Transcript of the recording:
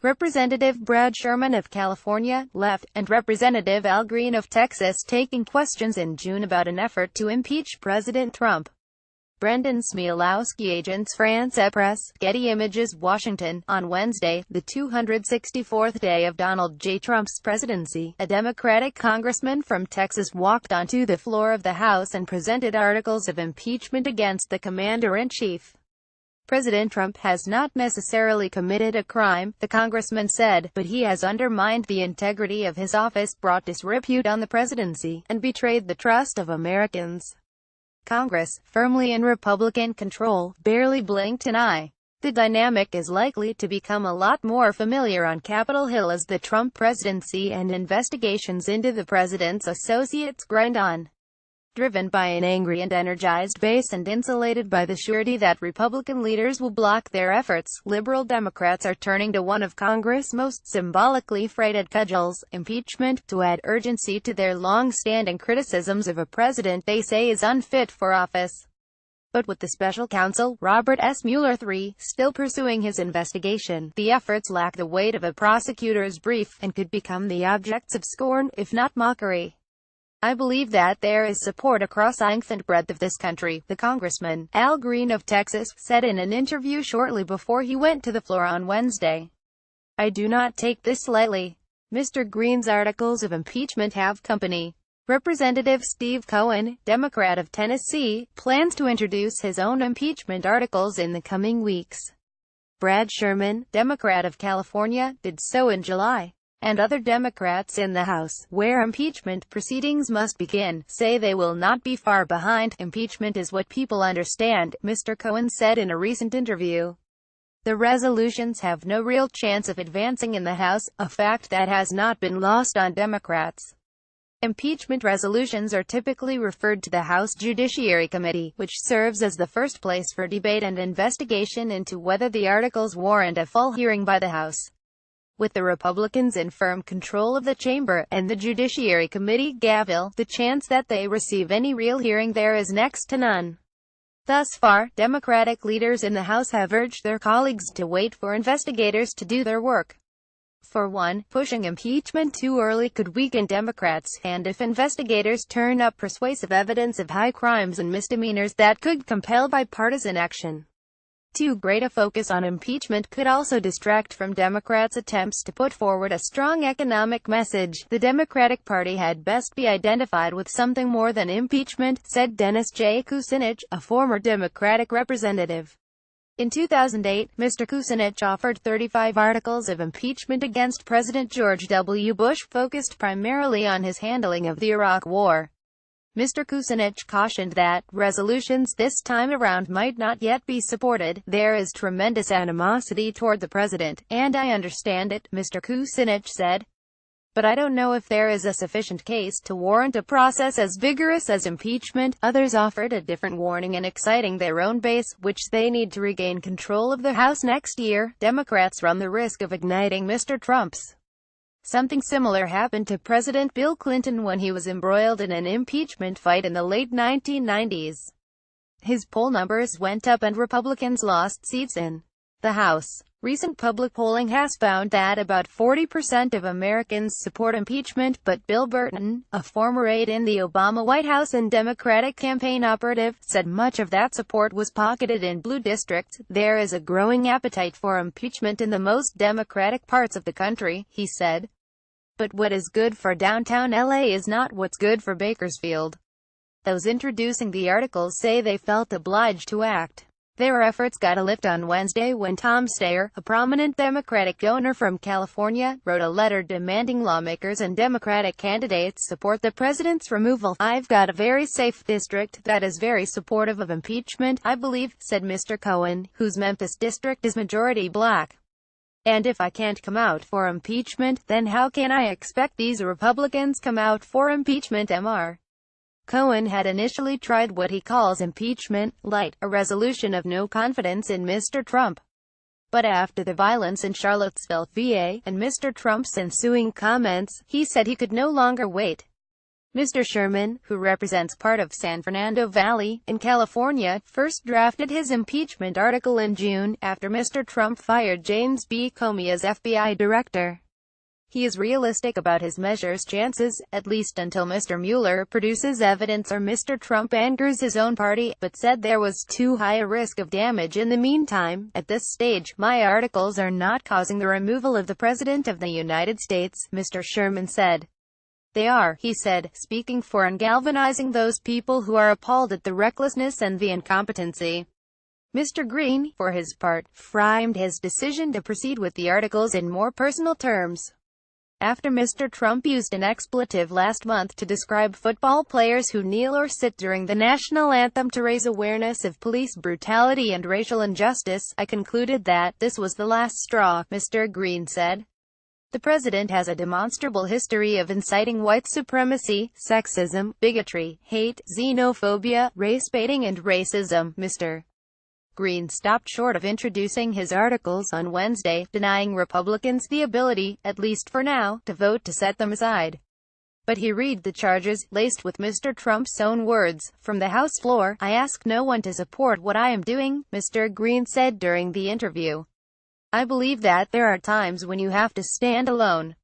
Representative Brad Sherman of California, left, and Representative Al Green of Texas taking questions in June about an effort to impeach President Trump. Brendan SmialowskiAgence FrancePresse, Getty Images, Washington. On Wednesday, the 264th day of Donald J. Trump's presidency, a Democratic congressman from Texas walked onto the floor of the House and presented articles of impeachment against the commander-in-chief. President Trump has not necessarily committed a crime, the congressman said, but he has undermined the integrity of his office, brought disrepute on the presidency, and betrayed the trust of Americans. Congress, firmly in Republican control, barely blinked an eye. The dynamic is likely to become a lot more familiar on Capitol Hill as the Trump presidency and investigations into the president's associates grind on. Driven by an angry and energized base and insulated by the surety that Republican leaders will block their efforts, liberal Democrats are turning to one of Congress' most symbolically freighted cudgels, impeachment, to add urgency to their long-standing criticisms of a president they say is unfit for office. But with the special counsel, Robert S. Mueller III, still pursuing his investigation, the efforts lack the weight of a prosecutor's brief, and could become the objects of scorn, if not mockery. I believe that there is support across length and breadth of this country, the Congressman, Al Green of Texas, said in an interview shortly before he went to the floor on Wednesday. I do not take this lightly. Mr. Green's articles of impeachment have company. Representative Steve Cohen, Democrat of Tennessee, plans to introduce his own impeachment articles in the coming weeks. Brad Sherman, Democrat of California, did so in July. And other Democrats in the House, where impeachment proceedings must begin, say they will not be far behind. Impeachment is what people understand, Mr. Cohen said in a recent interview. The resolutions have no real chance of advancing in the House, a fact that has not been lost on Democrats. Impeachment resolutions are typically referred to the House Judiciary Committee, which serves as the first place for debate and investigation into whether the articles warrant a full hearing by the House. With the Republicans in firm control of the chamber, and the Judiciary Committee gavel, the chance that they receive any real hearing there is next to none. Thus far, Democratic leaders in the House have urged their colleagues to wait for investigators to do their work. For one, pushing impeachment too early could weaken Democrats, and if investigators turn up persuasive evidence of high crimes and misdemeanors that could compel bipartisan action. Too great a focus on impeachment could also distract from Democrats' attempts to put forward a strong economic message. The Democratic Party had best be identified with something more than impeachment, said Dennis J. Kucinich, a former Democratic representative. In 2008, Mr. Kucinich offered 35 articles of impeachment against President George W. Bush, focused primarily on his handling of the Iraq War. Mr. Kucinich cautioned that resolutions this time around might not yet be supported. There is tremendous animosity toward the president, and I understand it, Mr. Kucinich said. But I don't know if there is a sufficient case to warrant a process as vigorous as impeachment. Others offered a different warning and exciting their own base, which they need to regain control of the House next year. Democrats run the risk of igniting Mr. Trump's. Something similar happened to President Bill Clinton when he was embroiled in an impeachment fight in the late 1990s. His poll numbers went up and Republicans lost seats in the House. Recent public polling has found that about 40% of Americans support impeachment, but Bill Burton, a former aide in the Obama White House and Democratic campaign operative, said much of that support was pocketed in blue districts. There is a growing appetite for impeachment in the most Democratic parts of the country, he said. But what is good for downtown LA is not what's good for Bakersfield. Those introducing the articles say they felt obliged to act. Their efforts got a lift on Wednesday when Tom Steyer, a prominent Democratic donor from California, wrote a letter demanding lawmakers and Democratic candidates support the president's removal. I've got a very safe district that is very supportive of impeachment, I believe, said Mr. Cohen, whose Memphis district is majority black. And if I can't come out for impeachment, then how can I expect these Republicans come out for impeachment? Mr. Cohen had initially tried what he calls impeachment light, a resolution of no confidence in Mr. Trump. But after the violence in Charlottesville, VA, and Mr. Trump's ensuing comments, he said he could no longer wait. Mr. Sherman, who represents part of San Fernando Valley, in California, first drafted his impeachment article in June, after Mr. Trump fired James B. Comey as FBI director. He is realistic about his measure's chances, at least until Mr. Mueller produces evidence or Mr. Trump angers his own party, but said there was too high a risk of damage in the meantime. At this stage, my articles are not causing the removal of the President of the United States, Mr. Sherman said. They are, he said, speaking for and galvanizing those people who are appalled at the recklessness and the incompetency. Mr. Green, for his part, framed his decision to proceed with the articles in more personal terms. After Mr. Trump used an expletive last month to describe football players who kneel or sit during the national anthem to raise awareness of police brutality and racial injustice, I concluded that this was the last straw, Mr. Green said. The president has a demonstrable history of inciting white supremacy, sexism, bigotry, hate, xenophobia, race-baiting and racism. Mr. Green stopped short of introducing his articles on Wednesday, denying Republicans the ability, at least for now, to vote to set them aside. But he read the charges, laced with Mr. Trump's own words, from the House floor. I ask no one to support what I am doing, Mr. Green said during the interview. I believe that there are times when you have to stand alone.